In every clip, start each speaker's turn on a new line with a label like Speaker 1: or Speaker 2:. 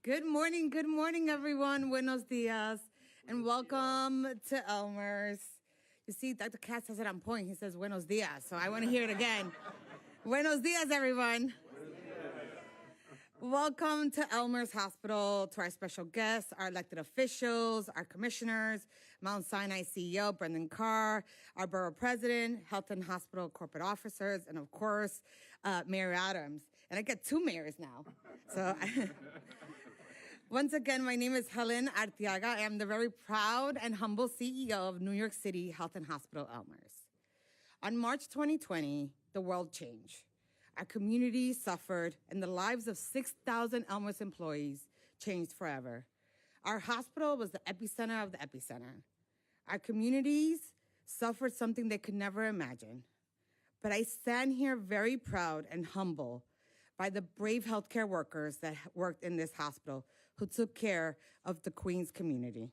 Speaker 1: Good morning, everyone. Buenos dias, and welcome to Elmhurst. You see, Dr. Katz has it on point. He says buenos dias, so I want to hear it again. Buenos dias, everyone. Welcome to Elmhurst Hospital, to our special guests, our elected officials, our commissioners, Mount Sinai CEO Brendan Carr, our borough president, health and hospital corporate officers, and of course, Mayor Adams. And I get two mayors now. So once again, my name is Helen Arteaga. I am the very proud and humble CEO of New York City Health and Hospital Elmhurst. On March 2020, the world changed. Our community suffered, and the lives of 6,000 Elmhurst employees changed forever. Our hospital was the epicenter of the epicenter. Our communities suffered something they could never imagine. But I stand here very proud and humble by the brave healthcare workers that worked in this hospital who took care of the Queens community.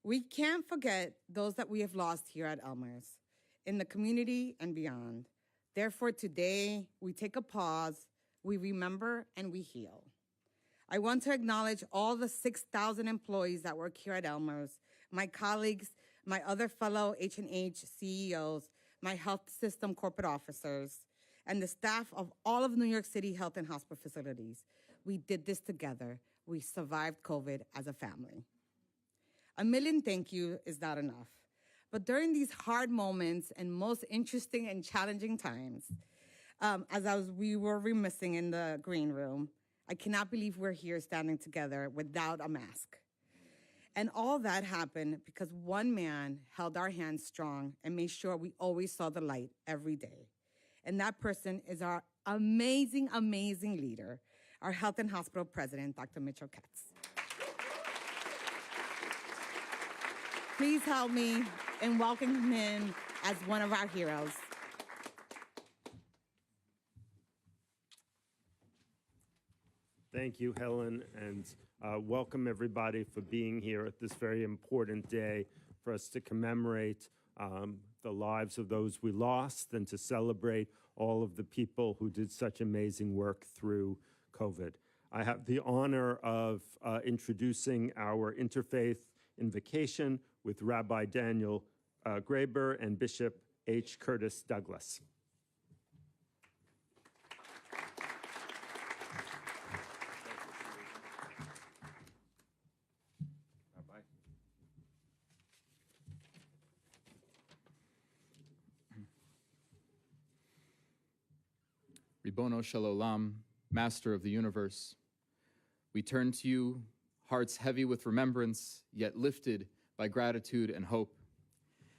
Speaker 1: We can't forget those that we have lost here at Elmhurst, in the community and beyond. Therefore, today, we take a pause, we remember, and we heal. I want to acknowledge all the 6,000 employees that work here at Elmhurst, my colleagues, my other fellow H&H CEOs, my health system corporate officers, and the staff of all of New York City health and hospital facilities. We did this together. We survived COVID as a family. A million thank you is not enough. But during these hard moments and most interesting and challenging times, we were remissing in the green room, I cannot believe we're here standing together without a mask. And all that happened because one man held our hands strong and made sure we always saw the light every day. And that person is our amazing, amazing leader, our health and hospital president, Dr. Mitchell Katz. Please help me in welcoming him as one of our heroes.
Speaker 2: Thank you, Helen, and welcome everybody for being here at this very important day for us to commemorate the lives of those we lost and to celebrate all of the people who did such amazing work through COVID. I have the honor of introducing our interfaith invocation with Rabbi Daniel Graber and Bishop H. Curtis Douglas. Rabbi.
Speaker 3: Ribono Shel Olam, Master of the universe, we turn to you, hearts heavy with remembrance, yet lifted by gratitude and hope.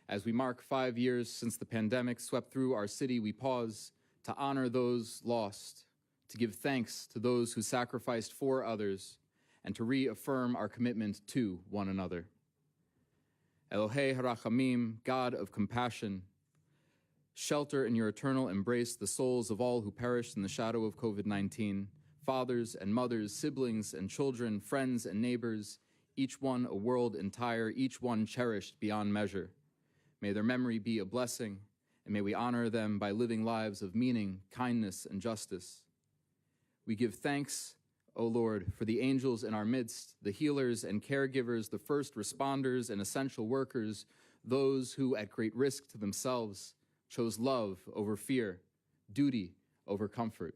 Speaker 3: As we mark 5 years since the pandemic swept through our city, we pause to honor those lost, to give thanks to those who sacrificed for others, and to reaffirm our commitment to one another. Elohei Harachamim, God of compassion, shelter in your eternal embrace the souls of all who perished in the shadow of COVID-19, fathers and mothers, siblings and children, friends and neighbors, each one a world entire, each one cherished beyond measure. May their memory be a blessing, and may we honor them by living lives of meaning, kindness, and justice. We give thanks, O Lord, for the angels in our midst, the healers and caregivers, the first responders and essential workers, those who, at great risk to themselves, chose love over fear, duty over comfort.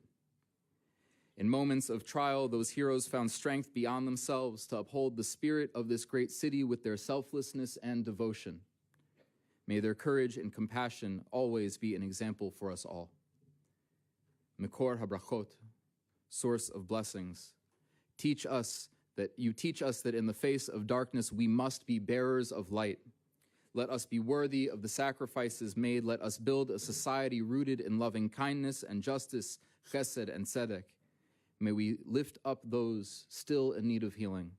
Speaker 3: In moments of trial, those heroes found strength beyond themselves to uphold the spirit of this great city with their selflessness and devotion. May their courage and compassion always be an example for us all. Mekor habrachot, source of blessings, you teach us that in the face of darkness we must be bearers of light. Let us be worthy of the sacrifices made. Let us build a society rooted in loving kindness and justice, chesed and tzedek. May we lift up those still in need of healing.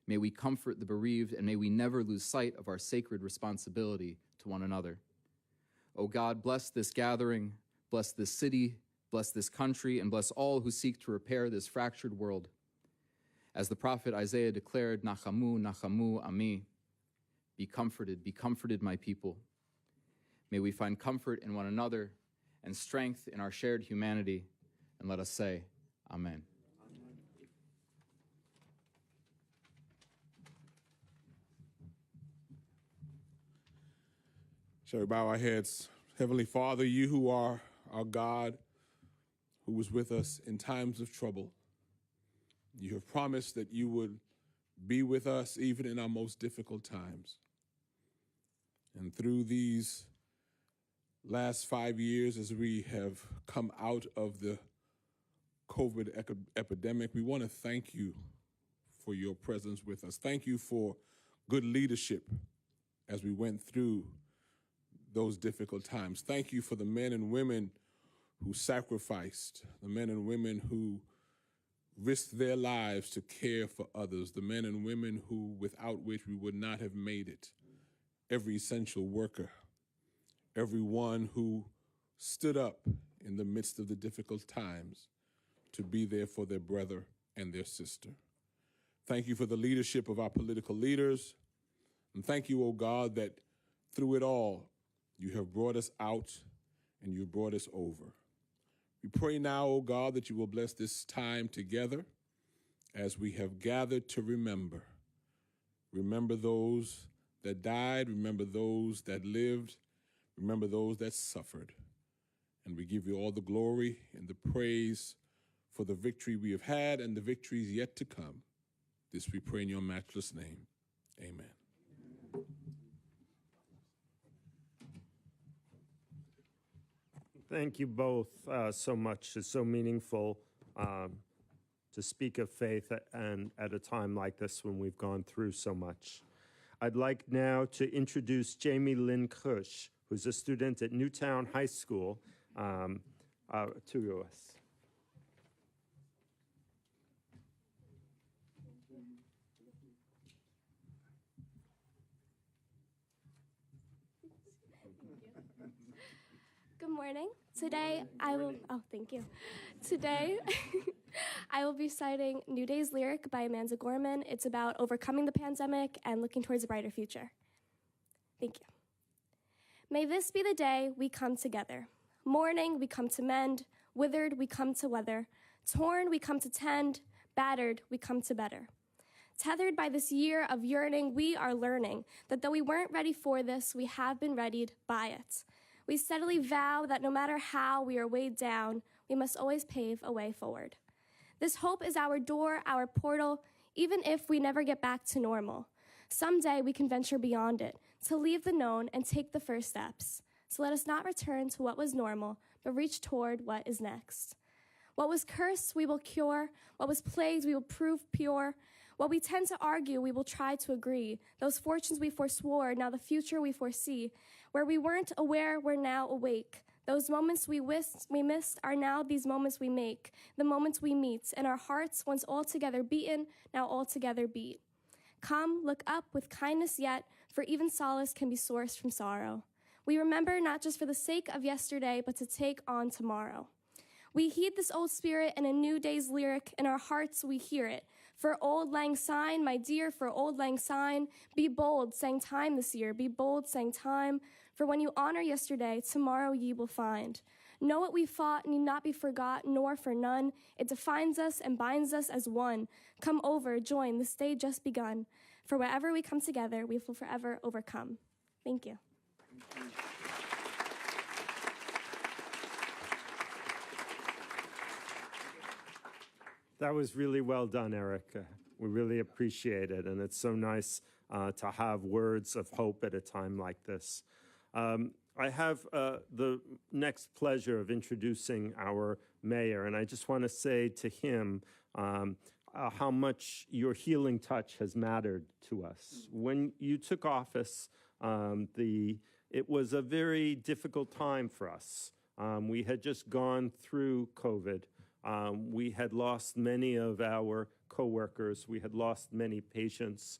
Speaker 3: May we comfort the bereaved, and may we never lose sight of our sacred responsibility to one another. O God, bless this gathering, bless this city, bless this country, and bless all who seek to repair this fractured world. As the prophet Isaiah declared, Nachamu, Nachamu, Ami, be comforted, my people. May we find comfort in one another and strength in our shared humanity. And let us say, Amen.
Speaker 4: Shall we bow our heads? Heavenly Father, you who are our God, who was with us in times of trouble, you have promised that you would be with us even in our most difficult times. And through these last 5 years, as we have come out of the COVID epidemic, we want to thank you for your presence with us. Thank you for good leadership as we went through those difficult times. Thank you for the men and women who sacrificed, the men and women who risked their lives to care for others, the men and women who, without which we would not have made it, every essential worker, everyone who stood up in the midst of the difficult times to be there for their brother and their sister. Thank you for the leadership of our political leaders, and thank you, O God, that through it all, you have brought us out and you've brought us over. We pray now, O God, that you will bless this time together as we have gathered to remember. Remember those that died, remember those that lived, remember those that suffered. And we give you all the glory and the praise for the victory we have had and the victories yet to come. This we pray in your matchless name. Amen.
Speaker 2: Thank you both so much. It's so meaningful to speak of faith and at a time like this when we've gone through so much. I'd like now to introduce Jamie Lynn Kush, who's a student at Newtown High School, to us.
Speaker 5: Good morning. Today I will, thank you. Today I will be citing New Day's lyric by Amanda Gorman. It's about overcoming the pandemic and looking towards a brighter future. Thank you. May this be the day we come together. Mourning, we come to mend. Withered, we come to weather. Torn, we come to tend. Battered, we come to better. Tethered by this year of yearning, we are learning that though we weren't ready for this, we have been readied by it. We steadily vow that no matter how we are weighed down, we must always pave a way forward. This hope is our door, our portal, even if we never get back to normal. Someday we can venture beyond it, to leave the known and take the first steps. So let us not return to what was normal, but reach toward what is next. What was cursed, we will cure. What was plagued, we will prove pure. What we tend to argue, we will try to agree. Those fortunes we forswore, now the future we foresee. Where we weren't aware, we're now awake. Those moments we missed are now these moments we make. The moments we meet, and our hearts, once altogether beaten, now altogether beat. Come, look up with kindness yet, for even solace can be sourced from sorrow. We remember not just for the sake of yesterday, but to take on tomorrow. We heed this old spirit in a new day's lyric. In our hearts we hear it. For Auld Lang Syne, my dear, for Auld Lang Syne, be bold, sang time this year, be bold, sang time. For when you honor yesterday, tomorrow ye will find. Know what we fought need not be forgot, nor for none. It defines us and binds us as one. Come over, join, this day just begun. For wherever we come together, we will forever overcome. Thank you.
Speaker 2: That was really well done, Erica. We really appreciate it, and it's so nice to have words of hope at a time like this. I have the next pleasure of introducing our mayor, and I just want to say to him how much your healing touch has mattered to us. When you took office, it was a very difficult time for us. We had just gone through COVID. We had lost many of our coworkers. We had lost many patients.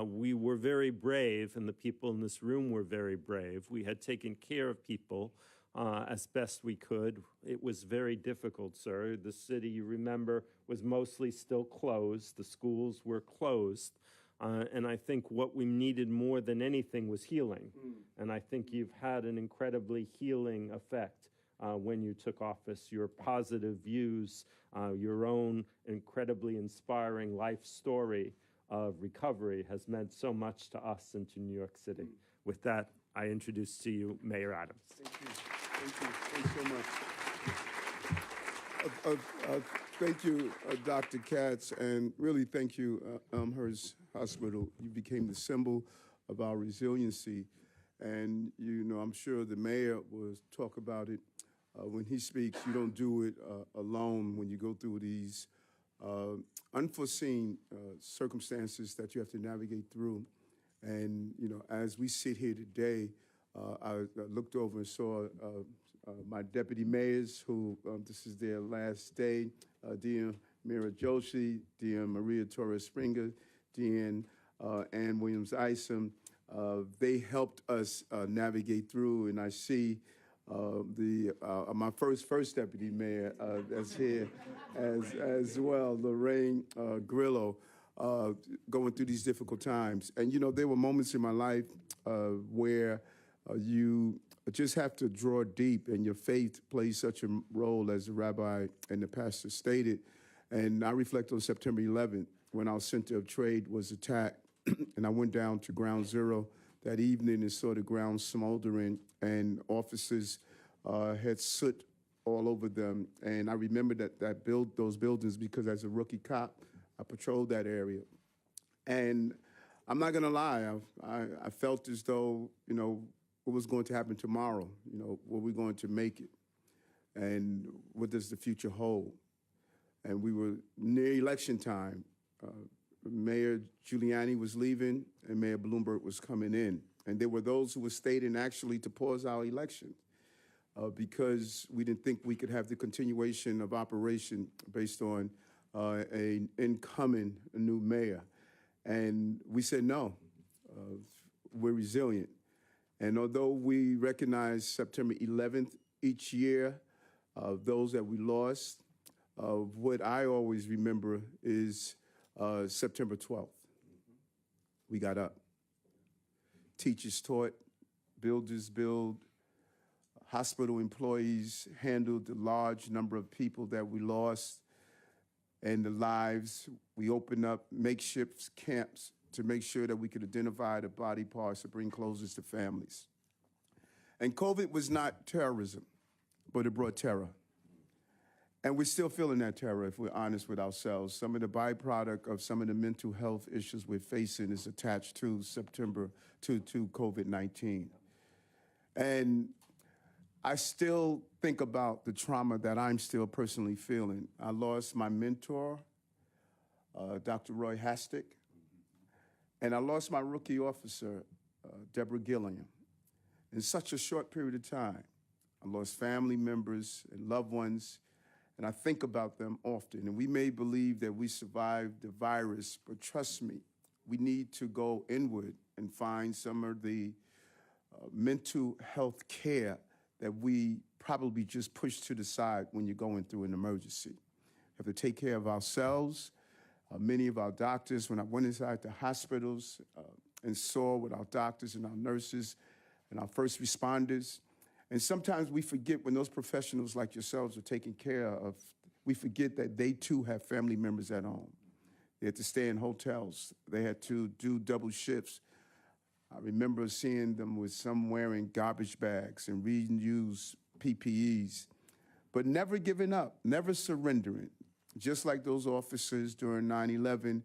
Speaker 2: We were very brave, and the people in this room were very brave. We had taken care of people as best we could. It was very difficult, sir. The city, you remember, was mostly still closed. The schools were closed. And I think what we needed more than anything was healing. And I think you've had an incredibly healing effect when you took office. Your positive views, your own incredibly inspiring life story of recovery has meant so much to us and to New York City. With that, I introduce to you Mayor Adams.
Speaker 6: Thank you. Thank you. Thanks so much. Thank you, Dr. Katz, and really thank you, Elmhurst Hospital. You became the symbol of our resiliency. And, you know, I'm sure the mayor will talk about it. When he speaks, you don't do it alone when you go through these unforeseen circumstances that you have to navigate through. And, you know, as we sit here today, I looked over and saw my deputy mayors who, this is their last day, Dean Mira Joshi, Dean Maria Torres Springer, Dean Ann Williams-Isom. They helped us navigate through, and I see my first deputy mayor that's here as well, Lorraine Grillo, going through these difficult times. And, you know, there were moments in my life where you just have to draw deep, and your faith plays such a role, as the rabbi and the pastor stated. And I reflect on September 11th, when our center of trade was attacked, and I went down to ground zero that evening and saw the ground smoldering, and officers had soot all over them. And I remember those buildings because as a rookie cop, I patrolled that area. And I'm not gonna lie, I felt as though, you know, what was going to happen tomorrow? You know, were we going to make it? And what does the future hold? And we were near election time. Mayor Giuliani was leaving and Mayor Bloomberg was coming in. And there were those who were stating actually to pause our election because we didn't think we could have the continuation of operation based on an incoming new mayor. And we said no, we're resilient. And although we recognize September 11th each year, those that we lost, what I always remember is September 12th. We got up. Teachers taught, builders build, hospital employees handled the large number of people that we lost and the lives. We opened up makeshift camps to make sure that we could identify the body parts to bring closures to families. And COVID was not terrorism, but it brought terror. And we're still feeling that terror, if we're honest with ourselves. Some of the byproduct of some of the mental health issues we're facing is attached to to COVID-19. And I still think about the trauma that I'm still personally feeling. I lost my mentor, Dr. Roy Hastick, and I lost my rookie officer, Deborah Gilliam, in such a short period of time. I lost family members and loved ones, and I think about them often. And we may believe that we survived the virus, but trust me, we need to go inward and find some of the mental health care that we probably just push to the side when you're going through an emergency. We have to take care of ourselves. Many of our doctors, when I went inside the hospitals and saw with our doctors and our nurses and our first responders, and sometimes we forget when those professionals like yourselves are taking care of, we forget that they too have family members at home. They had to stay in hotels. They had to do double shifts. I remember seeing them with some wearing garbage bags and reused PPEs, but never giving up, never surrendering. Just like those officers during 9/11,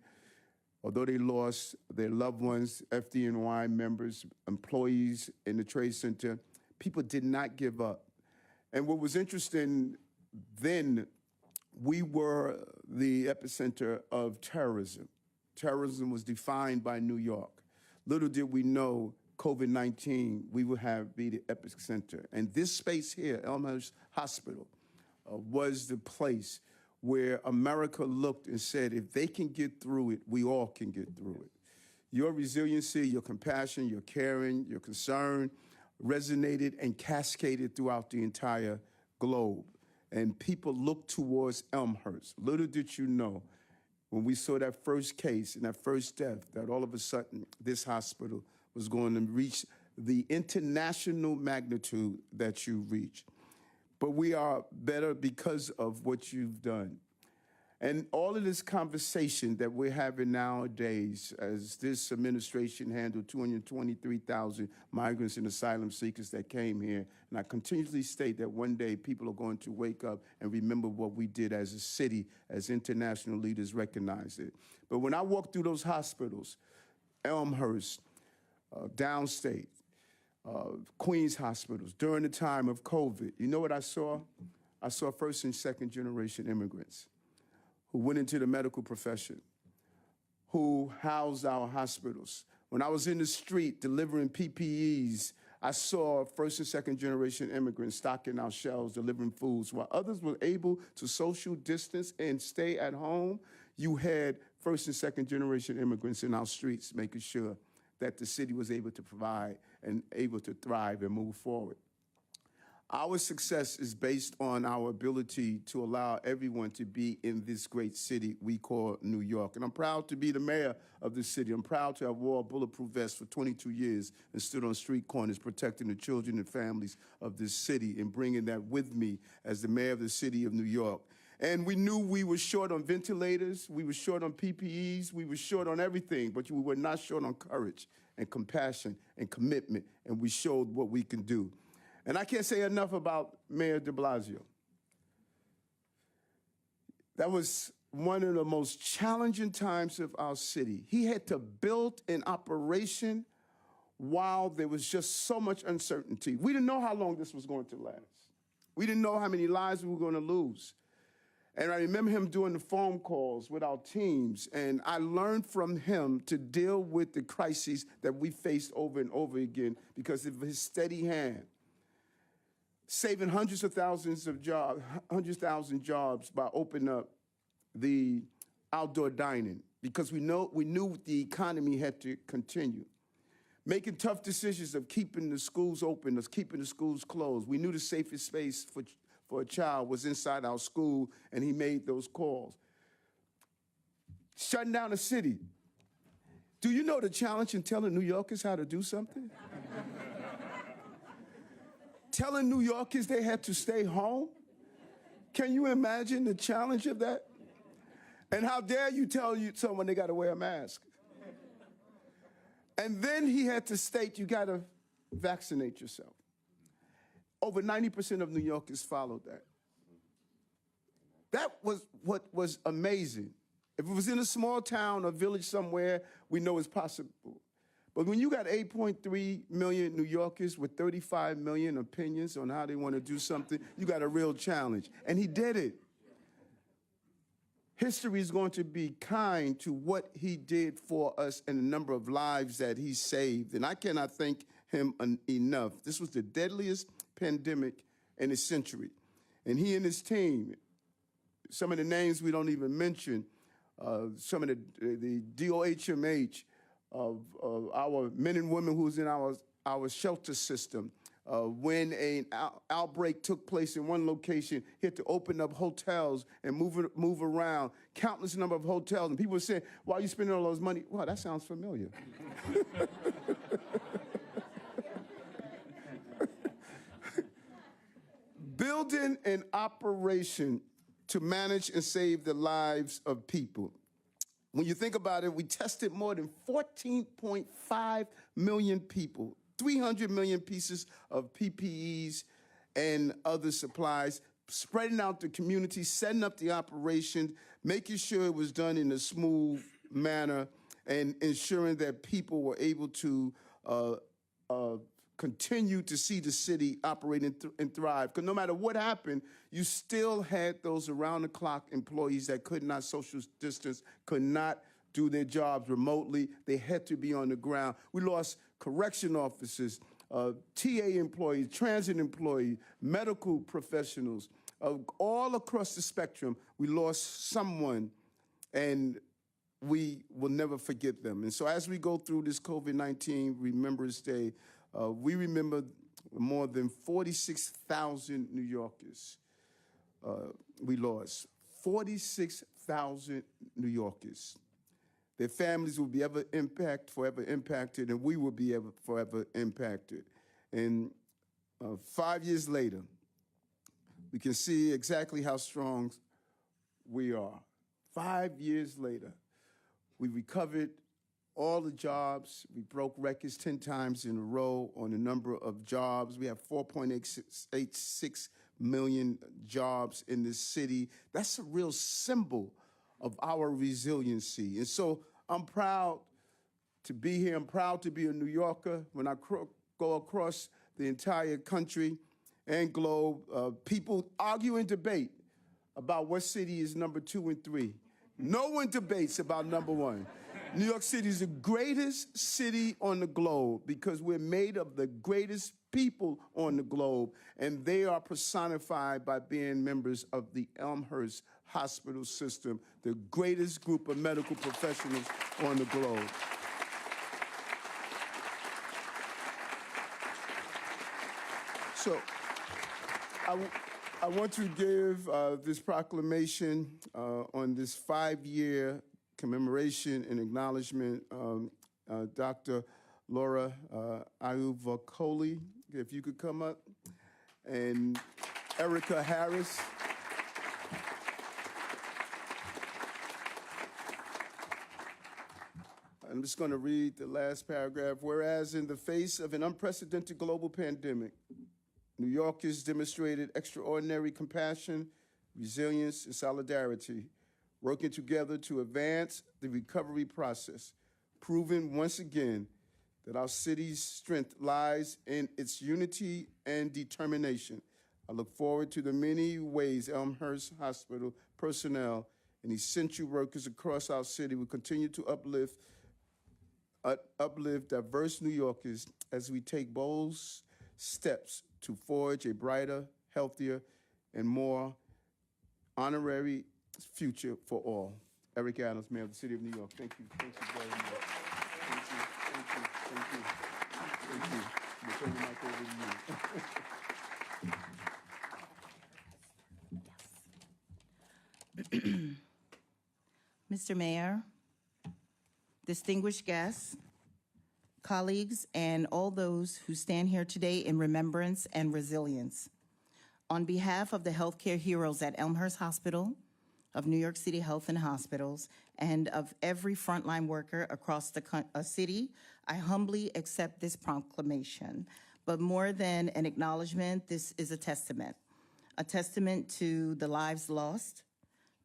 Speaker 6: although they lost their loved ones, FDNY members, employees in the Trade Center, people did not give up. And what was interesting then, we were the epicenter of terrorism. Terrorism was defined by New York. Little did we know COVID-19, we would be the epicenter. And this space here, Elmhurst Hospital, was the place where America looked and said, if they can get through it, we all can get through it. Your resiliency, your compassion, your caring, your concern resonated and cascaded throughout the entire globe. And people looked towards Elmhurst. Little did you know, when we saw that first case and that first death, that all of a sudden this hospital was going to reach the international magnitude that you reach. But we are better because of what you've done. And all of this conversation that we're having nowadays, as this administration handled 223,000 migrants and asylum seekers that came here, and I continuously state that one day people are going to wake up and remember what we did as a city, as international leaders recognize it. But when I walked through those hospitals, Elmhurst, downstate, Queens hospitals, during the time of COVID, you know what I saw? I saw first and second generation immigrants who went into the medical profession, who housed our hospitals. When I was in the street delivering PPEs, I saw first and second generation immigrants stocking our shelves, delivering foods. While others were able to social distance and stay at home, you had first and second generation immigrants in our streets making sure that the city was able to provide and able to thrive and move forward. Our success is based on our ability to allow everyone to be in this great city we call New York. And I'm proud to be the mayor of the city. I'm proud to have wore a bulletproof vest for 22 years and stood on street corners protecting the children and families of this city and bringing that with me as the mayor of the city of New York. And we knew we were short on ventilators, we were short on PPEs, we were short on everything, but we were not short on courage and compassion and commitment, and we showed what we can do. And I can't say enough about Mayor de Blasio. That was one of the most challenging times of our city. He had to build an operation while there was just so much uncertainty. We didn't know how long this was going to last. We didn't know how many lives we were going to lose. And I remember him doing the phone calls with our teams, and I learned from him to deal with the crises that we faced over and over again because of his steady hand, saving hundreds of thousands of jobs, 100,000 jobs by opening up the outdoor dining because we knew the economy had to continue. Making tough decisions of keeping the schools open or keeping the schools closed. We knew the safest space for a child was inside our school, and he made those calls. Shutting down a city. Do you know the challenge in telling New Yorkers how to do something? Telling New Yorkers they had to stay home? Can you imagine the challenge of that? And how dare you tell someone they got to wear a mask? And then he had to state you got to vaccinate yourself. Over 90% of New Yorkers followed that. That was what was amazing. If it was in a small town or village somewhere, we know it's possible. But when you got 8.3 million New Yorkers with 35 million opinions on how they want to do something, you got a real challenge. And he did it. History is going to be kind to what he did for us and the number of lives that he saved. And I cannot thank him enough. This was the deadliest pandemic in a century. And he and his team, some of the names we don't even mention, some of the DOHMH, of our men and women who's in our shelter system. When an outbreak took place in one location, he had to open up hotels and move around, countless number of hotels. And people were saying, why are you spending all those money? Wow, that sounds familiar. Building an operation to manage and save the lives of people. When you think about it, we tested more than 14.5 million people, 300 million pieces of PPEs and other supplies, spreading out the community, setting up the operation, making sure it was done in a smooth manner, and ensuring that people were able to continue to see the city operate and thrive. Because no matter what happened, you still had those around-the-clock employees that could not social distance, could not do their jobs remotely. They had to be on the ground. We lost correction officers, TA employees, transit employees, medical professionals. All across the spectrum, we lost someone, and we will never forget them. And so as we go through this COVID-19 Remembrance Day, we remember more than 46,000 New Yorkers we lost. 46,000. 6,000 New Yorkers. Their families will be forever impacted, and we will be forever impacted. And 5 years later, we can see exactly how strong we are. 5 years later, we recovered all the jobs. We broke records 10 times in a row on the number of jobs. We have 4.86 million jobs in this city. That's a real symbol of our resiliency. And so I'm proud to be here. I'm proud to be a New Yorker. When I go across the entire country and globe, people argue and debate about what city is number 2 and 3. No one debates about number 1. New York City is the greatest city on the globe because we're made of the greatest people on the globe, and they are personified by being members of the Elmhurst hospital system, the greatest group of medical professionals on the globe. So I want to give this proclamation on this 5-year commemoration and acknowledgement. Dr. Laura Ayuvakoli, if you could come up, and Erica Harris. I'm just going to read the last paragraph. Whereas in the face of an unprecedented global pandemic, New Yorkers demonstrated extraordinary compassion, resilience, and solidarity, working together to advance the recovery process, proving once again that our city's strength lies in its unity and determination. I look forward to the many ways Elmhurst Hospital personnel and essential workers across our city will continue to uplift diverse New Yorkers as we take bold steps to forge a brighter, healthier, and more honorary future for all. Eric Adams, Mayor of the City of New York. Thank you. Thank you very much. Thank you. Thank you. Thank you. Thank you. I'm going to turn the mic over to you.
Speaker 7: Mr. Mayor, distinguished guests, colleagues, and all those who stand here today in remembrance and resilience. On behalf of the healthcare heroes at Elmhurst Hospital, of New York City Health and Hospitals, and of every frontline worker across the city, I humbly accept this proclamation. But more than an acknowledgement, this is a testament to the lives lost,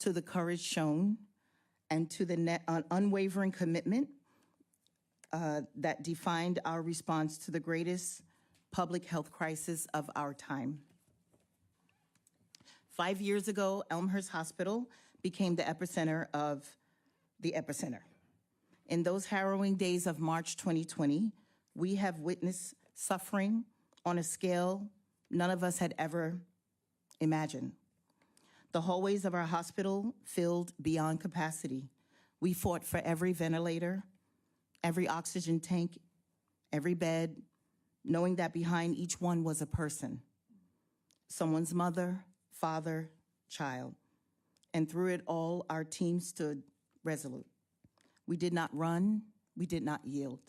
Speaker 7: to the courage shown, and to the unwavering commitment that defined our response to the greatest public health crisis of our time. 5 years ago, Elmhurst Hospital became the epicenter of the epicenter. In those harrowing days of March 2020, we have witnessed suffering on a scale none of us had ever imagined. The hallways of our hospital filled beyond capacity. We fought for every ventilator, every oxygen tank, every bed, knowing that behind each one was a person, someone's mother, father, child. And through it all, our team stood resolute. We did not run, we did not yield.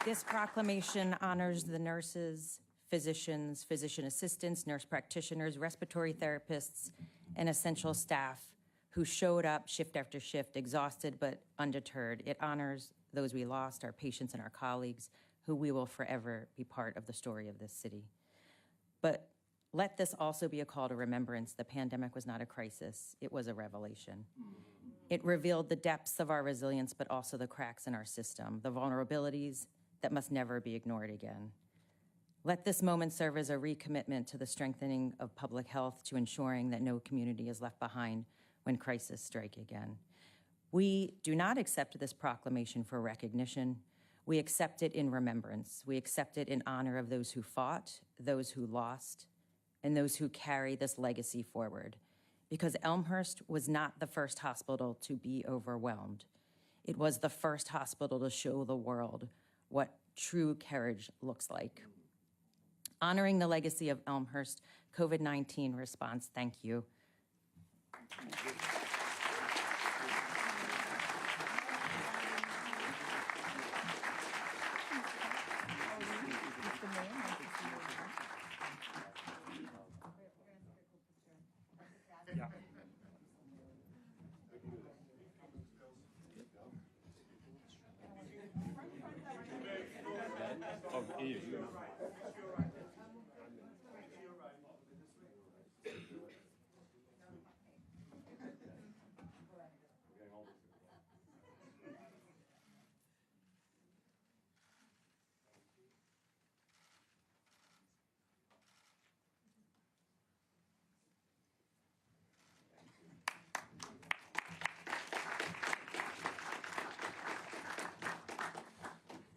Speaker 8: This proclamation honors the nurses, physicians, physician assistants, nurse practitioners, respiratory therapists, and essential staff who showed up shift after shift, exhausted but undeterred. It honors those we lost, our patients and our colleagues, who we will forever be part of the story of this city. But let this also be a call to remembrance. The pandemic was not a crisis, it was a revelation. It revealed the depths of our resilience, but also the cracks in our system, the vulnerabilities that must never be ignored again. Let this moment serve as a recommitment to the strengthening of public health, to ensuring that no community is left behind when crises strike again. We do not accept this proclamation for recognition. We accept it in remembrance. We accept it in honor of those who fought, those who lost, and those who carry this legacy forward. Because Elmhurst was not the first hospital to be overwhelmed. It was the first hospital to show the world what true courage looks like. honoring the legacy of Elmhurst COVID-19 response. Thank you.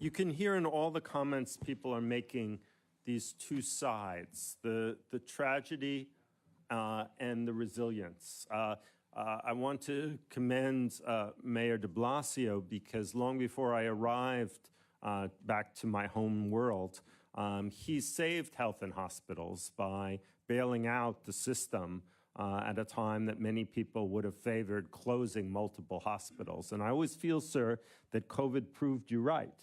Speaker 2: You can hear in all the comments people are making these two sides, the tragedy and the resilience. I want to commend Mayor de Blasio because long before I arrived back to my home world, he saved health and hospitals by bailing out the system at a time that many people would have favored closing multiple hospitals. And I always feel, sir, that COVID proved you right.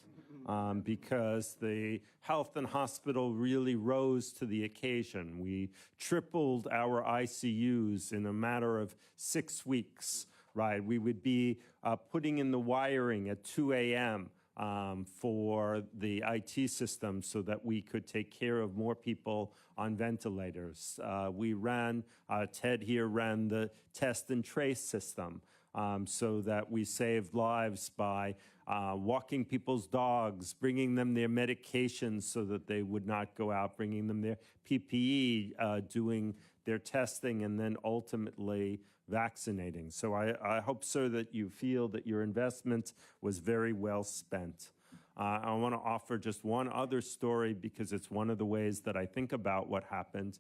Speaker 2: Because the health and hospital really rose to the occasion. We tripled our ICUs in a matter of 6 weeks, right? We would be putting in the wiring at 2 a.m. For the IT system so that we could take care of more people on ventilators. Ted here ran the test and trace system so that we saved lives by walking people's dogs, bringing them their medications so that they would not go out, bringing them their PPE, doing their testing, and then ultimately vaccinating. So I hope, sir, that you feel that your investment was very well spent. I want to offer just one other story because it's one of the ways that I think about what happened.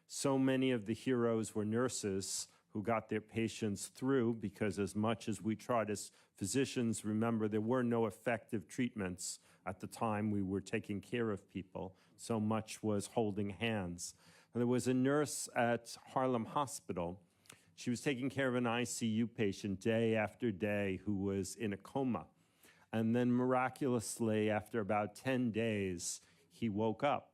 Speaker 2: So many of the heroes were nurses who got their patients through because as much as we tried as physicians, remember, there were no effective treatments at the time we were taking care of people. So much was holding hands. And there was a nurse at Harlem Hospital. She was taking care of an ICU patient day after day who was in a coma. And then miraculously, after about 10 days, he woke up.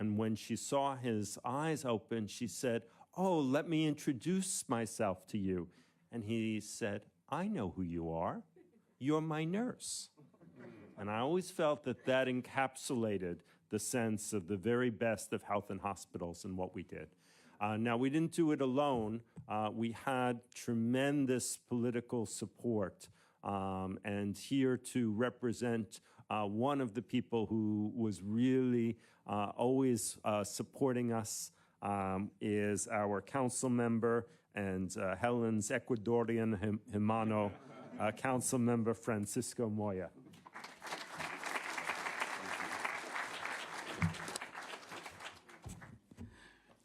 Speaker 2: And when she saw his eyes open, she said, "Oh, let me introduce myself to you." And he said, "I know who you are. You're my nurse." And I always felt that that encapsulated the sense of the very best of health and hospitals and what we did. Now, we didn't do it alone. We had tremendous political support. And here to represent one of the people who was really always supporting us is our council member and Helen's Ecuadorian hermano, council member Francisco Moya.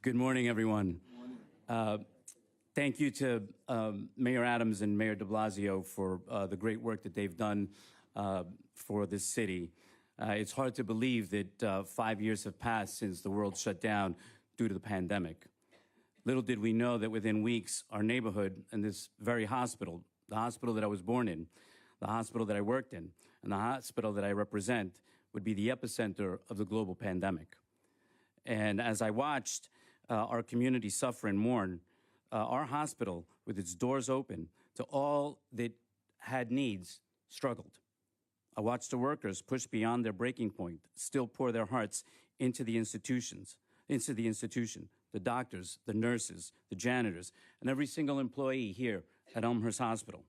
Speaker 9: Good morning, everyone. Thank you to Mayor Adams and Mayor de Blasio for the great work that they've done for this city. It's hard to believe that 5 years have passed since the world shut down due to the pandemic. Little did we know that within weeks, our neighborhood and this very hospital, the hospital that I was born in, the hospital that I worked in, and the hospital that I represent would be the epicenter of the global pandemic. And as I watched our community suffer and mourn, our hospital, with its doors open to all that had needs, struggled. I watched the workers push beyond their breaking point, still pour their hearts into the institution, the doctors, the nurses, the janitors, and every single employee here at Elmhurst Hospital.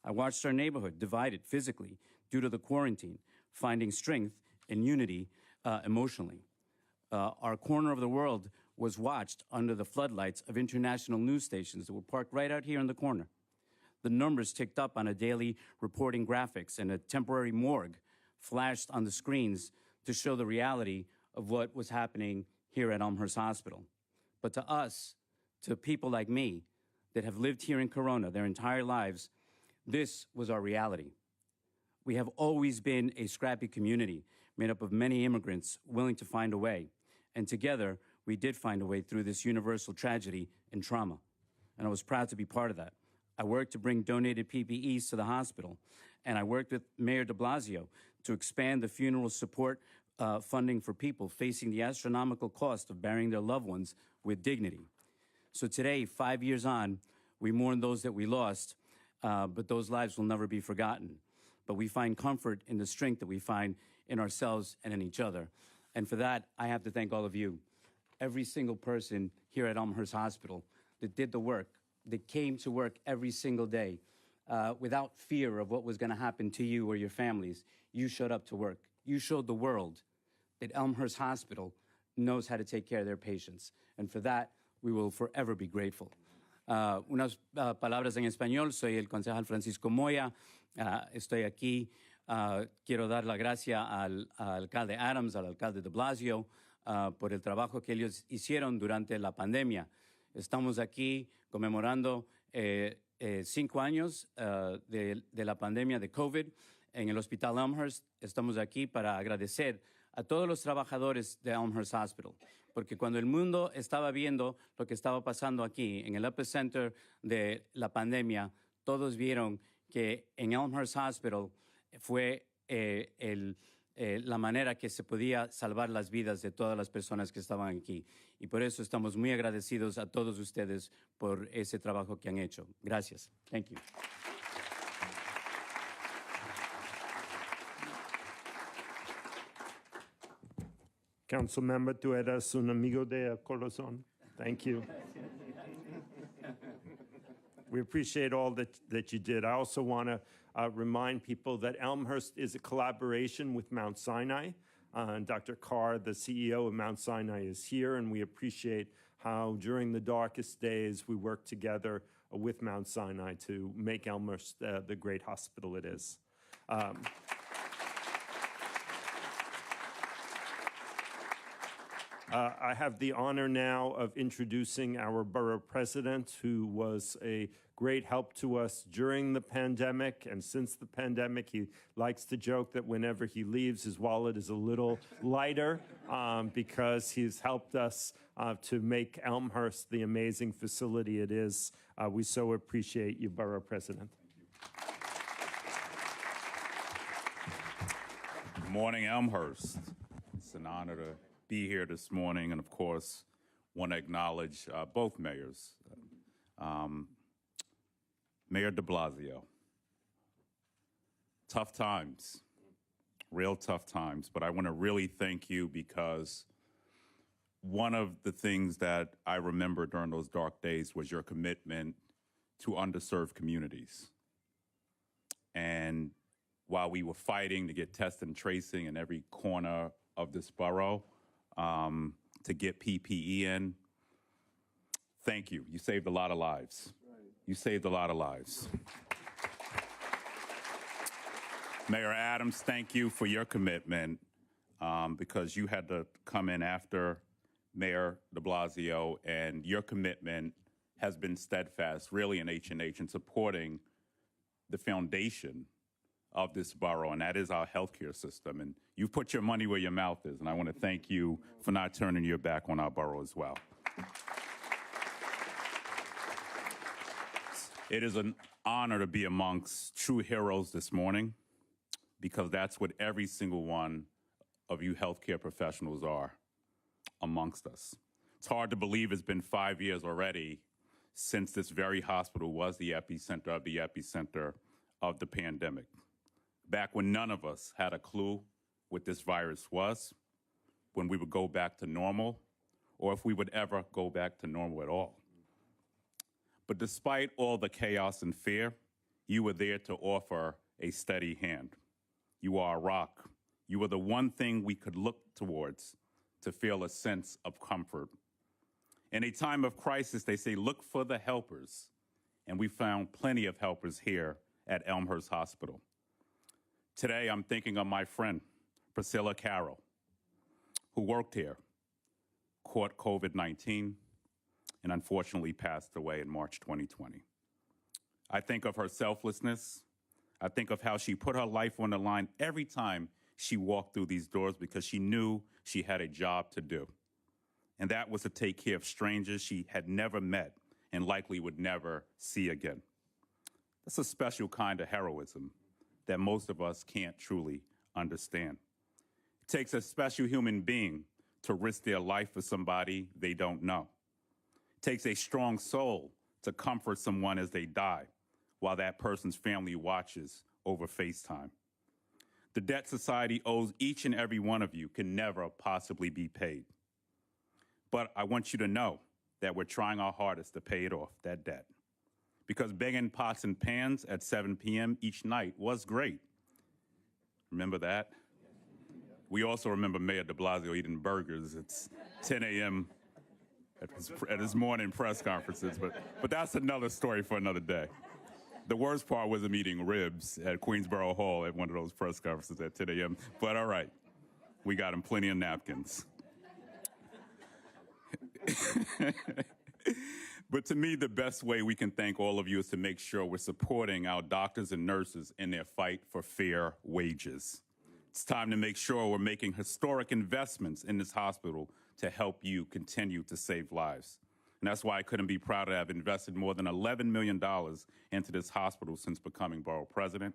Speaker 9: I watched our neighborhood divided physically due to the quarantine, finding strength and unity emotionally. Our corner of the world was watched under the floodlights of international news stations that were parked right out here in the corner. The numbers ticked up on a daily reporting graphics, and a temporary morgue flashed on the screens to show the reality of what was happening here at Elmhurst Hospital. But to us, to people like me that have lived here in Corona their entire lives, this was our reality. We have always been a scrappy community made up of many immigrants willing to find a way. And together, we did find a way through this universal tragedy and trauma. And I was proud to be part of that. I worked to bring donated PPEs to the hospital, and I worked with Mayor de Blasio to expand the funeral support funding for people facing the astronomical cost of burying their loved ones with dignity. So today, 5 years on, we mourn those that we lost, but those lives will never be forgotten. But we find comfort in the strength that we find in ourselves and in each other. And for that, I have to thank all of you, every single person here at Elmhurst Hospital that did the work, that came to work every single day without fear of what was going to happen to you or your families. You showed up to work. You showed the world that Elmhurst Hospital knows how to take care of their patients. And for that, we will forever be grateful. Unas palabras en español. Soy el concejal Francisco Moya. Estoy aquí. Quiero dar la gracia al alcalde Adams, al alcalde de Blasio, por el trabajo que ellos hicieron durante la pandemia. Estamos aquí conmemorando 5 años de la pandemia de COVID en el Hospital Elmhurst. Estamos aquí para agradecer a todos los trabajadores de Elmhurst Hospital, porque cuando el mundo estaba viendo lo que estaba pasando aquí, en el epicenter de la pandemia, todos vieron que en Elmhurst Hospital fue la manera que se podía salvar las vidas de todas las personas que estaban aquí. Y por eso estamos muy agradecidos a todos ustedes por ese trabajo que han hecho. Gracias. Thank you.
Speaker 2: Councilmember, tú eres un amigo de corazón. Thank you. We appreciate all that you did. I also want to remind people that Elmhurst is a collaboration with Mount Sinai. And Dr. Carr, the CEO of Mount Sinai, is here, and we appreciate how during the darkest days we work together with Mount Sinai to make Elmhurst the great hospital it is. I have the honor now of introducing our borough president, who was a great help to us during the pandemic. And since the pandemic, he likes to joke that whenever he leaves, his wallet is a little lighter because he's helped us to make Elmhurst the amazing facility it is. We so appreciate you, borough president.
Speaker 10: Good morning, Elmhurst. It's an honor to be here this morning, and of course, want to acknowledge both mayors. Mayor de Blasio. Tough times, real tough times, but I want to really thank you because one of the things that I remember during those dark days was your commitment to underserved communities. And while we were fighting to get test and tracing in every corner of this borough, to get PPE in, thank you. You saved a lot of lives. You saved a lot of lives. Mayor Adams, thank you for your commitment because you had to come in after Mayor de Blasio, and your commitment has been steadfast, really, in H&H in supporting the foundation of this borough, and that is our healthcare system. And you've put your money where your mouth is, and I want to thank you for not turning your back on our borough as well. It is an honor to be amongst true heroes this morning, because that's what every single one of you healthcare professionals are amongst us. It's hard to believe it's been 5 years already since this very hospital was the epicenter of the pandemic. Back when none of us had a clue what this virus was, when we would go back to normal, or if we would ever go back to normal at all. But despite all the chaos and fear, you were there to offer a steady hand. You are a rock. You were the one thing we could look towards to feel a sense of comfort. In a time of crisis, they say, look for the helpers. And we found plenty of helpers here at Elmhurst Hospital. Today, I'm thinking of my friend, Priscilla Carroll, who worked here, caught COVID-19, and unfortunately passed away in March 2020. I think of her selflessness. I think of how she put her life on the line every time she walked through these doors because she knew she had a job to do. and that was to take care of strangers she had never met and likely would never see again. That's a special kind of heroism that most of us can't truly understand. It takes a special human being to risk their life for somebody they don't know. It takes a strong soul to comfort someone as they die while that person's family watches over FaceTime. The debt society owes each and every one of you can never possibly be paid. But I want you to know that we're trying our hardest to pay it off, that debt. Because begging pots and pans at 7 p.m. each night was great. Remember that? We also remember Mayor de Blasio eating burgers at 10 a.m. at his morning press conferences, but that's another story for another day. The worst part was him eating ribs at Queensborough Hall at one of those press conferences at 10 a.m., but all right, we got him plenty of napkins. But to me, the best way we can thank all of you is to make sure we're supporting our doctors and nurses in their fight for fair wages. It's time to make sure we're making historic investments in this hospital to help you continue to save lives. And that's why I couldn't be prouder to have invested more than $11 million into this hospital since becoming borough president.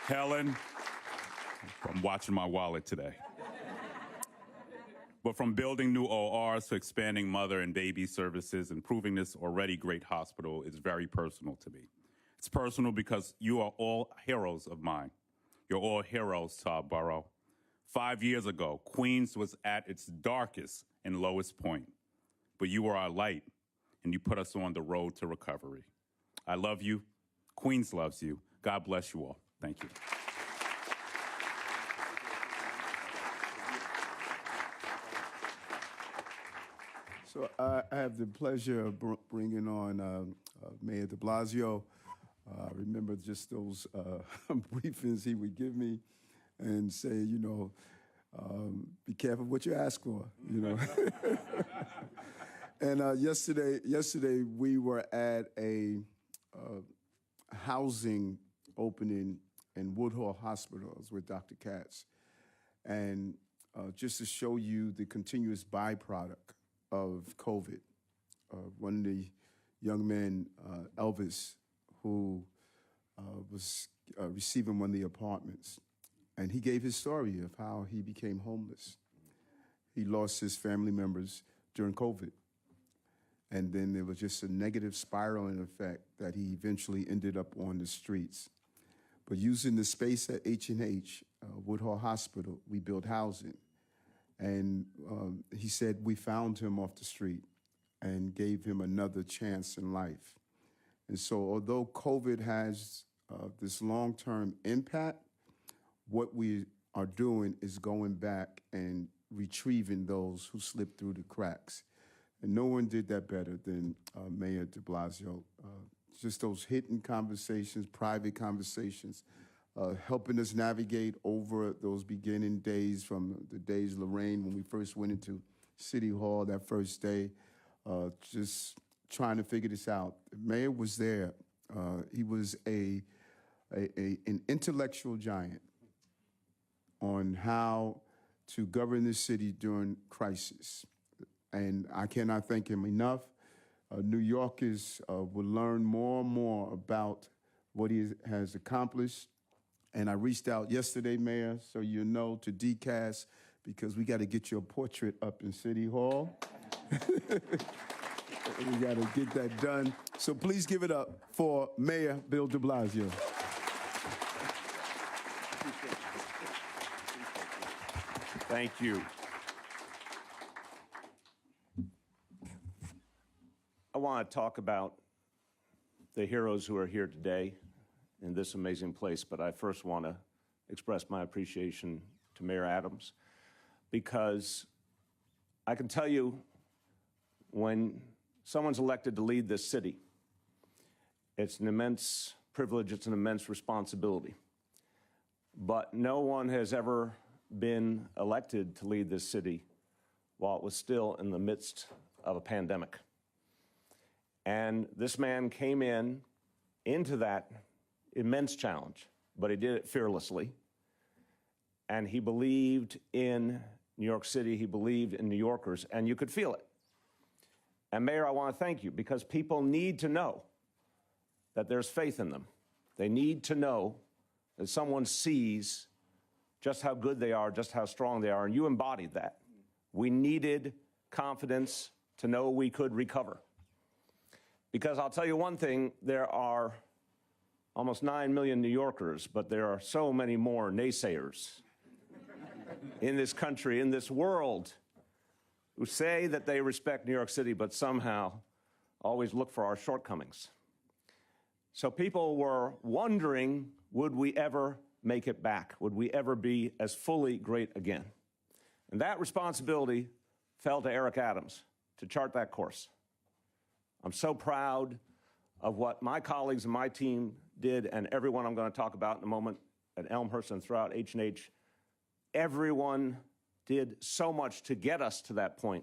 Speaker 10: Helen, I'm watching my wallet today. But from building new ORs to expanding mother and baby services, improving this already great hospital is very personal to me. It's personal because you are all heroes of mine. You're all heroes to our borough. 5 years ago, Queens was at its darkest and lowest point, but you were our light, and you put us on the road to recovery. I love you. Queens loves you. God bless you all. Thank you.
Speaker 6: So I have the pleasure of bringing on Mayor de Blasio. I remember just those briefings he would give me and say, you know, be careful what you ask for, you know. And yesterday we were at a housing opening in Woodhull Hospitals with Dr. Katz. And just to show you the continuous byproduct of COVID, one of the young men, Elvis, who was receiving one of the apartments, and he gave his story of how he became homeless. He lost his family members during COVID, and then there was just a negative spiraling effect that he eventually ended up on the streets. But using the space at H&H, Woodhull Hospital, we built housing. And he said we found him off the street and gave him another chance in life. And so although COVID has this long-term impact, what we are doing is going back and retrieving those who slipped through the cracks. And no one did that better than Mayor de Blasio. Just those hidden conversations, private conversations, helping us navigate over those beginning days from the days, Lorraine, when we first went into City Hall that first day, just trying to figure this out. The mayor was there. He was an intellectual giant on how to govern the city during crisis. And I cannot thank him enough. New Yorkers will learn more and more about what he has accomplished. And I reached out yesterday, Mayor, so you know, to DCAS, because we got to get your portrait up in City Hall. We got to get that done. So please give it up for Mayor Bill de Blasio.
Speaker 11: Thank you. I want to talk about the heroes who are here today in this amazing place, but I first want to express my appreciation to Mayor Adams, because I can tell you when someone's elected to lead this city, it's an immense privilege, it's an immense responsibility. But no one has ever been elected to lead this city while it was still in the midst of a pandemic. And this man came into that immense challenge, but he did it fearlessly. and he believed in New York City, he believed in New Yorkers, and you could feel it. And Mayor, I want to thank you because people need to know that there's faith in them. They need to know that someone sees just how good they are, just how strong they are, and you embodied that. We needed confidence to know we could recover. Because I'll tell you one thing, there are almost 9 million New Yorkers, but there are so many more naysayers in this country, in this world, who say that they respect New York City, but somehow always look for our shortcomings. So people were wondering, would we ever make it back? Would we ever be as fully great again? And that responsibility fell to Eric Adams to chart that course. I'm so proud of what my colleagues and my team did, and everyone I'm going to talk about in a moment at Elmhurst and throughout H&H. Everyone did so much to get us to that point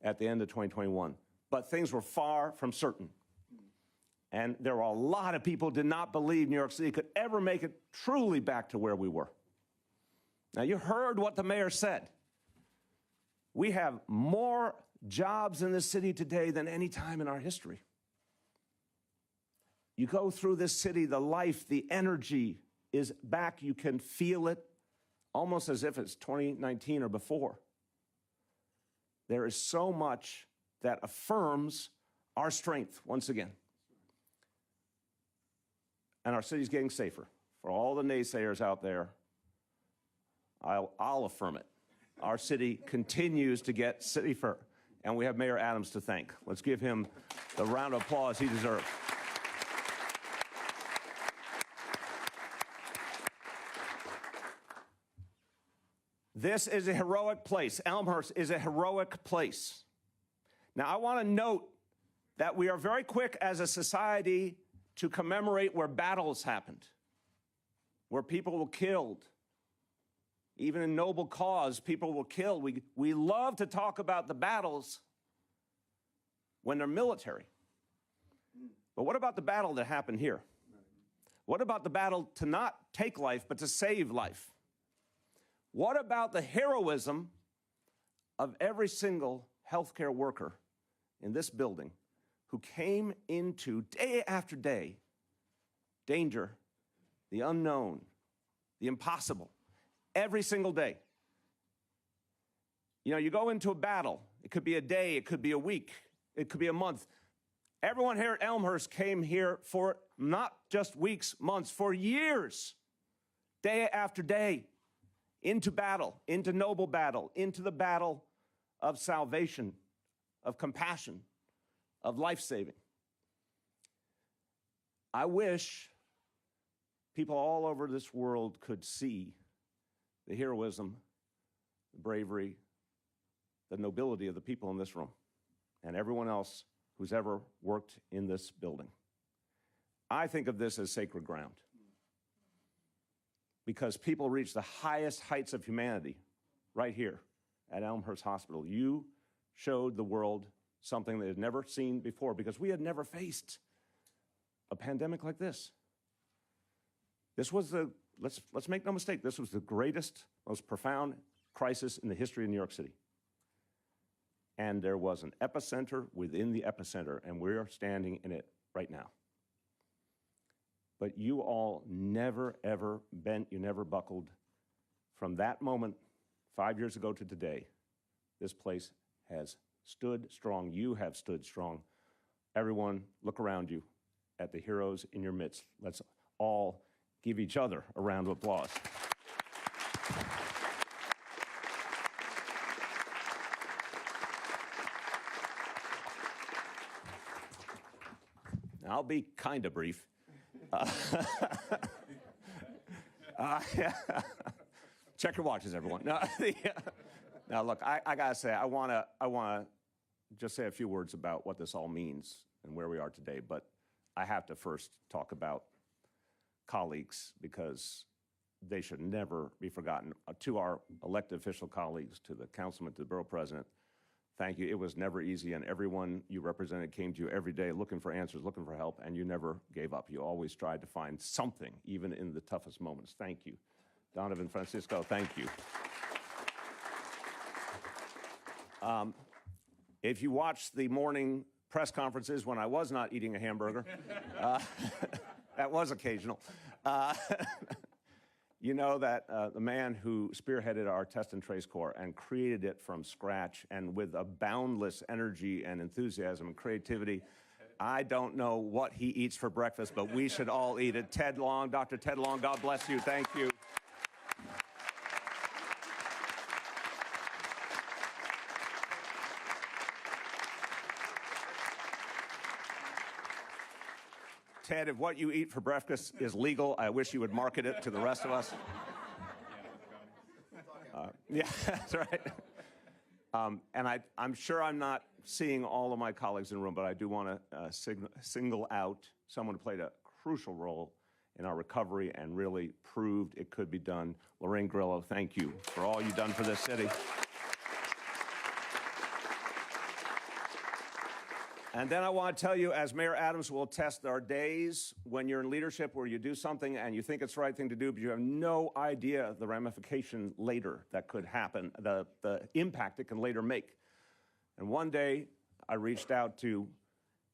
Speaker 11: at the end of 2021. But things were far from certain. And there were a lot of people who did not believe New York City could ever make it truly back to where we were. Now, you heard what the mayor said. We have more jobs in this city today than any time in our history. You go through this city, the life, the energy is back. You can feel it almost as if it's 2019 or before. There is so much that affirms our strength once again. And our city's getting safer. For all the naysayers out there, I'll affirm it. Our city continues to get safer, and we have Mayor Adams to thank. Let's give him the round of applause he deserves. This is a heroic place. Elmhurst is a heroic place. Now, I want to note that we are very quick as a society to commemorate where battles happened, where people were killed. Even in noble cause, people were killed. We love to talk about the battles when they're military. But what about the battle that happened here? What about the battle to not take life, but to save life? What about the heroism of every single healthcare worker in this building who came into, day after day, danger, the unknown, the impossible, every single day? You know, you go into a battle. It could be a day, it could be a week, it could be a month. Everyone here at Elmhurst came here for not just weeks, months, for years, day after day, into battle, into noble battle, into the battle of salvation, of compassion, of life-saving. I wish people all over this world could see the heroism, the bravery, the nobility of the people in this room and everyone else who's ever worked in this building. I think of this as sacred ground because people reach the highest heights of humanity right here at Elmhurst Hospital. You showed the world something they had never seen before because we had never faced a pandemic like this. This was let's make no mistake, this was the greatest, most profound crisis in the history of New York City. And there was an epicenter within the epicenter, and we're standing in it right now. But you all never, ever bent, you never buckled. From that moment, 5 years ago to today, this place has stood strong. You have stood strong. Everyone, look around you at the heroes in your midst. Let's all give each other a round of applause. I'll be kind of brief. Check your watches, everyone. Now, look, I gotta say, I wanna just say a few words about what this all means and where we are today. But I have to first talk about colleagues because they should never be forgotten. To our elected official colleagues, to the councilman, to the borough president, thank you. It was never easy, and everyone you represented came to you every day looking for answers, looking for help, and you never gave up. You always tried to find something, even in the toughest moments. Thank you. Donovan Francisco, thank you. If you watched the morning press conferences when I was not eating a hamburger, that was occasional. You know that the man who spearheaded our Test and Trace Corps and created it from scratch and with a boundless energy and enthusiasm and creativity, I don't know what he eats for breakfast, but we should all eat it. Ted Long, Dr. Ted Long, God bless you. Thank you. Ted, if what you eat for breakfast is legal, I wish you would market it to the rest of us. Yeah, that's right. And I'm sure I'm not seeing all of my colleagues in the room, but I do want to single out someone who played a crucial role in our recovery and really proved it could be done. Lorraine Grillo, thank you for all you've done for this city. And then I want to tell you, as Mayor Adams will attest, there are days when you're in leadership where you do something and you think it's the right thing to do, but you have no idea the ramification later that could happen, the impact it can later make. And one day, I reached out to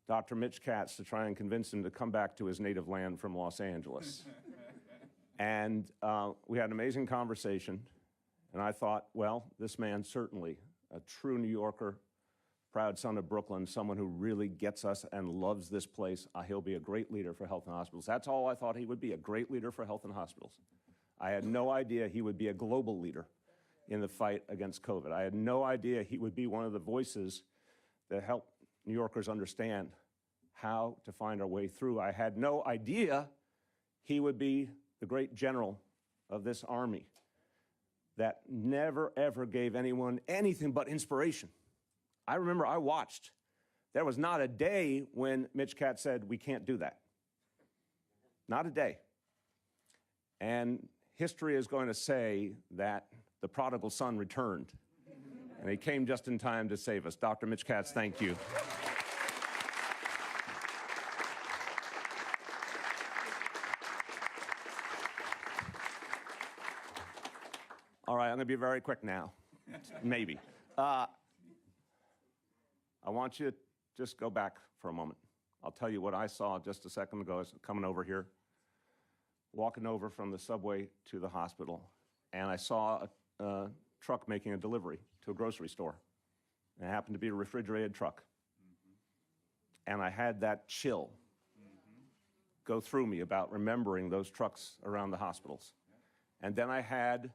Speaker 11: Dr. Mitch Katz to try and convince him to come back to his native land from Los Angeles. And we had an amazing conversation, and I thought, well, this man certainly, a true New Yorker, proud son of Brooklyn, someone who really gets us and loves this place. He'll be a great leader for health and hospitals. That's all I thought he would be, a great leader for health and hospitals. I had no idea he would be a global leader in the fight against COVID. I had no idea he would be one of the voices that help New Yorkers understand how to find our way through. I had no idea he would be the great general of this army that never, ever gave anyone anything but inspiration. I remember I watched. There was not a day when Mitch Katz said, we can't do that. Not a day. And history is going to say that the prodigal son returned. And he came just in time to save us. Dr. Mitch Katz, thank you. All right, I'm going to be very quick now. Maybe. I want you to just go back for a moment. I'll tell you what I saw just a second ago as coming over here, walking over from the subway to the hospital, and I saw a truck making a delivery to a grocery store. And it happened to be a refrigerated truck. And I had that chill go through me about remembering those trucks around the hospitals. And then I had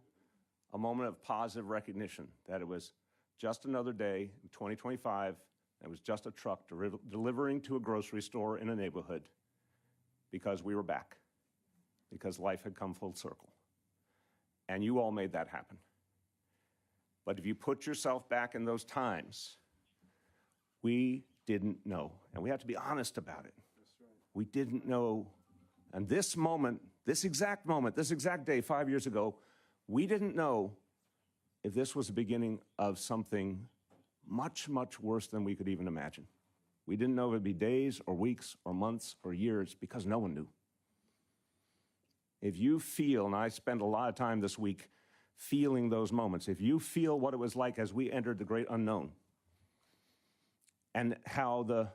Speaker 11: a moment of positive recognition that it was just another day in 2025. It was just a truck delivering to a grocery store in a neighborhood because we were back, because life had come full circle. And you all made that happen. But if you put yourself back in those times, we didn't know. And we have to be honest about it. That's right. We didn't know. And this moment, this exact day 5 years ago, we didn't know if this was the beginning of something much, much worse than we could even imagine. We didn't know if it'd be days or weeks or months or years because no one knew. If you feel, and I spent a lot of time this week feeling those moments, if you feel what it was like as we entered the great unknown and how the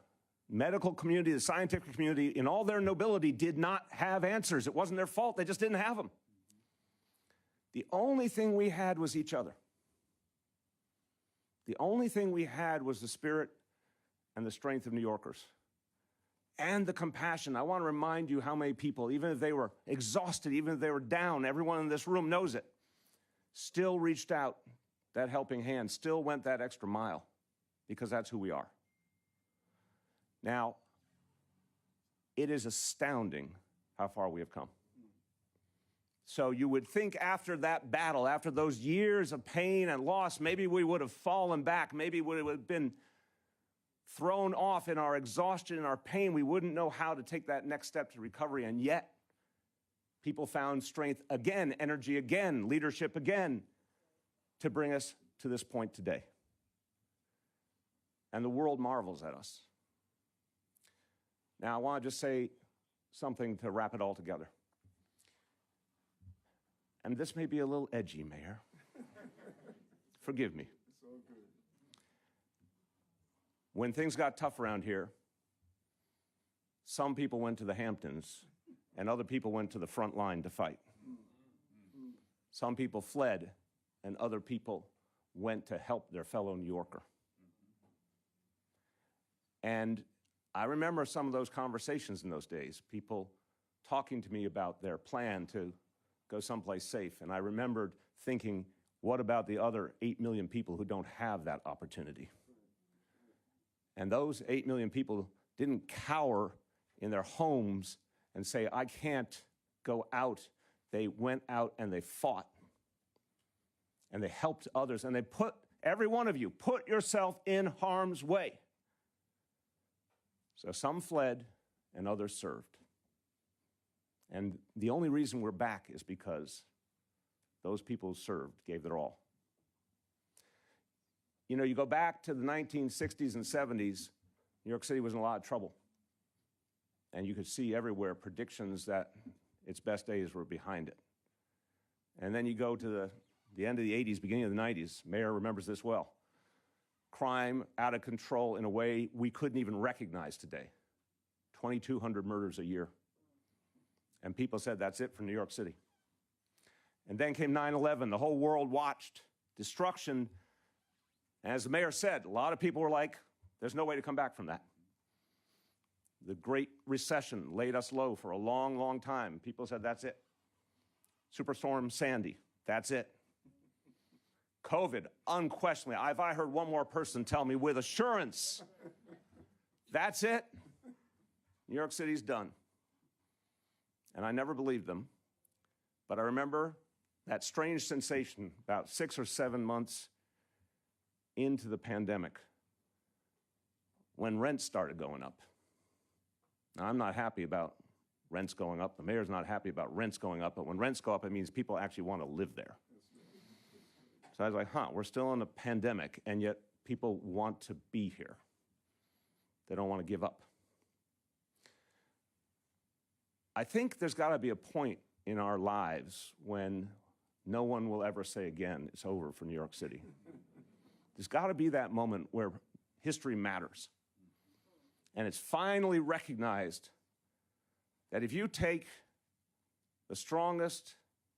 Speaker 11: medical community, the scientific community, in all their nobility, did not have answers. It wasn't their fault. They just didn't have them. The only thing we had was each other. The only thing we had was the spirit and the strength of New Yorkers and the compassion. I want to remind you how many people, even if they were exhausted, even if they were down, everyone in this room knows it, still reached out that helping hand, still went that extra mile, because that's who we are. Now, it is astounding how far we have come. So you would think after that battle, after those years of pain and loss, maybe we would have fallen back. Maybe we would have been thrown off in our exhaustion and our pain. We wouldn't know how to take that next step to recovery. And yet, people found strength again, energy again, leadership again to bring us to this point today. And the world marvels at us. Now, I want to just say something to wrap it all together. and this may be a little edgy, Mayor. Forgive me. When things got tough around here, some people went to the Hamptons and other people went to the front line to fight. Some people fled and other people went to help their fellow New Yorker. And I remember some of those conversations in those days, people talking to me about their plan to go someplace safe. And I remembered thinking, what about the other 8 million people who don't have that opportunity? And those 8 million people didn't cower in their homes and say, I can't go out. They went out and they fought. And they helped others. And they put, every one of you, put yourself in harm's way. So some fled and others served. And the only reason we're back is because those people who served gave their all. You know, you go back to the 1960s and 70s, New York City was in a lot of trouble. And you could see everywhere predictions that its best days were behind it. And then you go to the end of the 80s, beginning of the 90s. Mayor remembers this well. Crime out of control in a way we couldn't even recognize today. 2,200 murders a year. And people said, that's it for New York City. And then came 9/11. The whole world watched destruction. And as the mayor said, a lot of people were like, there's no way to come back from that. The Great Recession laid us low for a long, long time. People said, that's it. Superstorm Sandy, that's it. COVID, unquestionably, if I heard one more person tell me with assurance, that's it, New York City's done. And I never believed them. But I remember that strange sensation about 6 or 7 months into the pandemic when rents started going up. Now, I'm not happy about rents going up. The mayor's not happy about rents going up. But when rents go up, it means people actually want to live there. So I was like, we're still in a pandemic, and yet people want to be here. They don't want to give up. I think there's got to be a point in our lives when no one will ever say again, it's over for New York City. There's got to be that moment where history matters. And it's finally recognized that if you take the strongest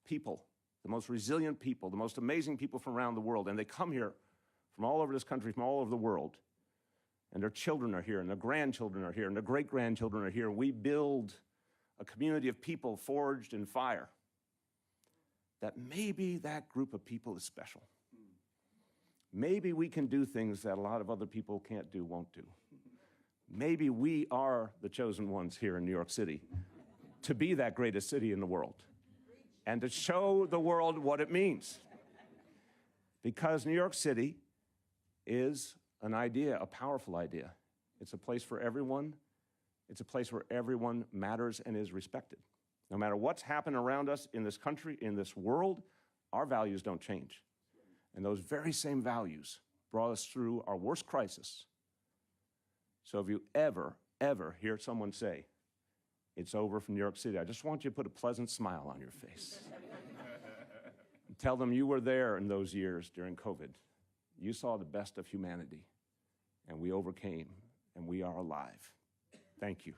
Speaker 11: people, the most resilient people, the most amazing people from around the world, and they come here from all over this country, from all over the world, and their children are here, and their grandchildren are here, and their great-grandchildren are here, and we build a community of people forged in fire, that maybe that group of people is special. Maybe we can do things that a lot of other people can't do, won't do. Maybe we are the chosen ones here in New York City to be that greatest city in the world and to show the world what it means. Because New York City is an idea, a powerful idea. It's a place for everyone. It's a place where everyone matters and is respected. No matter what's happened around us in this country, in this world, our values don't change. And those very same values brought us through our worst crisis. So if you ever hear someone say, it's over for New York City, I just want you to put a pleasant smile on your face. Tell them you were there in those years during COVID. You saw the best of humanity, and we overcame, and we are alive. Thank you.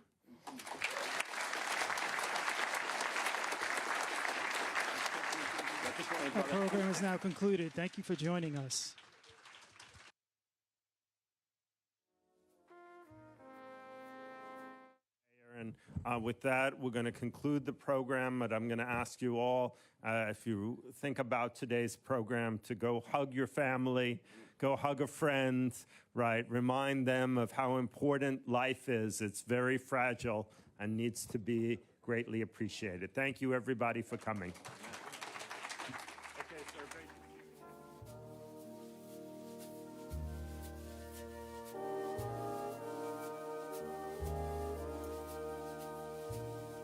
Speaker 12: Our program is now concluded. Thank you for joining us.
Speaker 2: And with that, we're going to conclude the program, but I'm going to ask you all, if you think about today's program, to go hug your family, go hug a friend, right? Remind them of how important life is. It's very fragile and needs to be greatly appreciated. Thank you, everybody, for coming.